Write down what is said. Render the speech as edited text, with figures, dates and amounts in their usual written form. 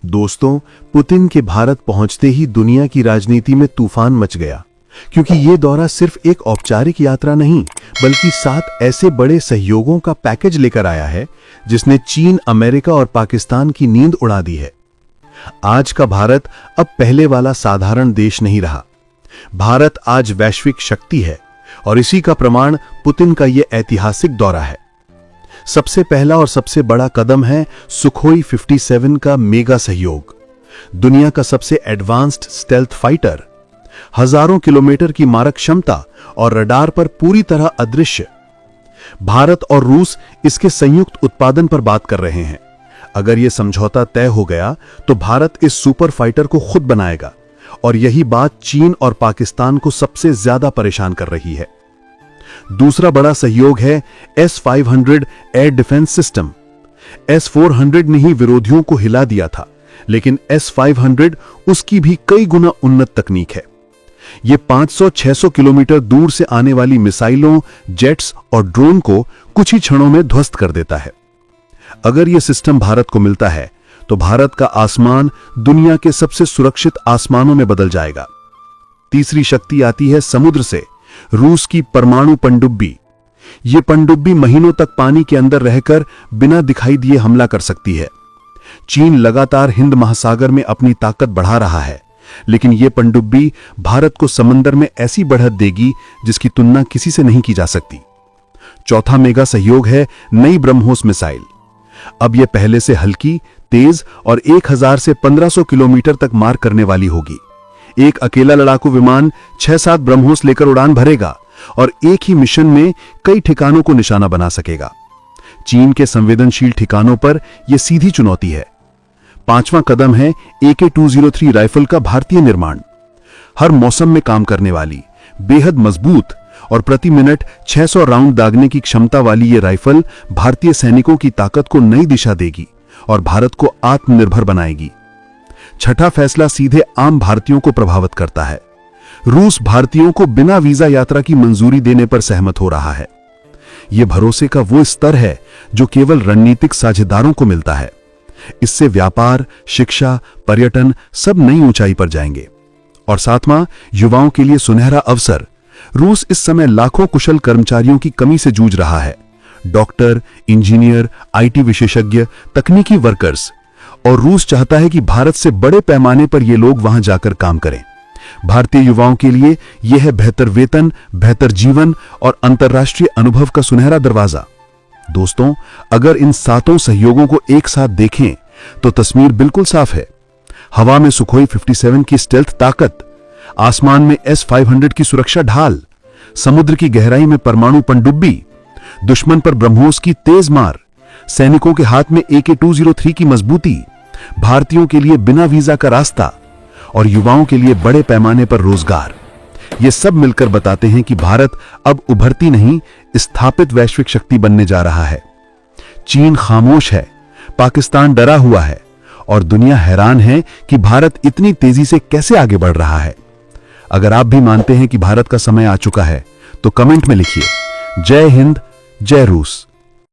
दोस्तों, पुतिन के भारत पहुंचते ही दुनिया की राजनीति में तूफान मच गया, क्योंकि ये दौरा सिर्फ एक औपचारिक यात्रा नहीं, बल्कि 7 ऐसे बड़े सहयोगों का पैकेज लेकर आया है जिसने चीन, अमेरिका और पाकिस्तान की नींद उड़ा दी है। आज का भारत अब पहले वाला साधारण देश नहीं रहा। भारत आज वैश्विक शक्ति है और इसी का प्रमाण पुतिन का यह ऐतिहासिक दौरा है। सबसे पहला और सबसे बड़ा कदम है सुखोई 57 का मेगा सहयोग। दुनिया का सबसे एडवांस्ड स्टेल्थ फाइटर, हजारों किलोमीटर की मारक क्षमता और रडार पर पूरी तरह अदृश्य। भारत और रूस इसके संयुक्त उत्पादन पर बात कर रहे हैं। अगर यह समझौता तय हो गया तो भारत इस सुपर फाइटर को खुद बनाएगा, और यही बात चीन और पाकिस्तान को सबसे ज्यादा परेशान कर रही है। दूसरा बड़ा सहयोग है S-500 air defence system. S-400 ने ही विरोधियों को हिला दिया था, लेकिन S-500 उसकी भी कई गुना उन्नत तकनीक है। यह 500-600 किलोमीटर दूर से आने वाली मिसाइलों, जेट्स और ड्रोन को कुछ ही क्षणों में ध्वस्त कर देता है। अगर यह सिस्टम भारत को मिलता है तो भारत का आसमान दुनिया के सबसे सुरक्षित आसमानों में बदल जाएगा। तीसरी शक्ति आती है समुद्र से, रूस की परमाणु पनडुब्बी। यह पनडुब्बी महीनों तक पानी के अंदर रहकर बिना दिखाई दिए हमला कर सकती है। चीन लगातार हिंद महासागर में अपनी ताकत बढ़ा रहा है, लेकिन यह पनडुब्बी भारत को समंदर में ऐसी बढ़त देगी जिसकी तुलना किसी से नहीं की जा सकती। चौथा मेगा सहयोग है नई ब्रह्मोस मिसाइल। अब यह पहले से हल्की, तेज और 1000 से 1500 किलोमीटर तक मार करने वाली होगी। एक अकेला लड़ाकू विमान 6-7 ब्रह्मोस लेकर उड़ान भरेगा और एक ही मिशन में कई ठिकानों को निशाना बना सकेगा। चीन के संवेदनशील ठिकानों पर यह सीधी चुनौती है। पांचवां कदम है AK-203 राइफल का भारतीय निर्माण। हर मौसम में काम करने वाली, बेहद मजबूत और प्रति मिनट 600 राउंड दागने की क्षमता वाली यह राइफल भारतीय सैनिकों की ताकत को नई दिशा देगी और भारत को आत्मनिर्भर बनाएगी। छठा फैसला सीधे आम भारतीयों को प्रभावित करता है। रूस भारतीयों को बिना वीजा यात्रा की मंजूरी देने पर सहमत हो रहा है। यह भरोसे का वो स्तर है जो केवल रणनीतिक साझेदारों को मिलता है। इससे व्यापार, शिक्षा, पर्यटन सब नई ऊंचाई पर जाएंगे। और सातवां, युवाओं के लिए सुनहरा अवसर। रूस इस समय लाखों कुशल कर्मचारियों की कमी से जूझ रहा है। डॉक्टर, इंजीनियर, IT विशेषज्ञ, तकनीकी वर्कर्स। और रूस चाहता है कि भारत से बड़े पैमाने पर ये लोग वहां जाकर काम करें। भारतीय युवाओं के लिए यह है बेहतर वेतन, बेहतर जीवन और अंतर्राष्ट्रीय अनुभव का सुनहरा दरवाजा। दोस्तों, अगर इन 7 सहयोगों को एक साथ देखें तो तस्वीर बिल्कुल साफ है। हवा में सुखोई 57 की स्टेल्थ ताकत, आसमान में S-500 की सुरक्षा ढाल, समुद्र की गहराई में परमाणु पनडुब्बी, दुश्मन पर ब्रह्मोस की तेज मार, सैनिकों के हाथ में AK-203 की मजबूती, भारतीयों के लिए बिना वीजा का रास्ता और युवाओं के लिए बड़े पैमाने पर रोजगार। ये सब मिलकर बताते हैं कि भारत अब उभरती नहीं, स्थापित वैश्विक शक्ति बनने जा रहा है। चीन खामोश है, पाकिस्तान डरा हुआ है और दुनिया हैरान है कि भारत इतनी तेजी से कैसे आगे बढ़ रहा है। अगर आप भी मानते हैं कि भारत का समय आ चुका है तो कमेंट में लिखिए, जय हिंद, जय रूस।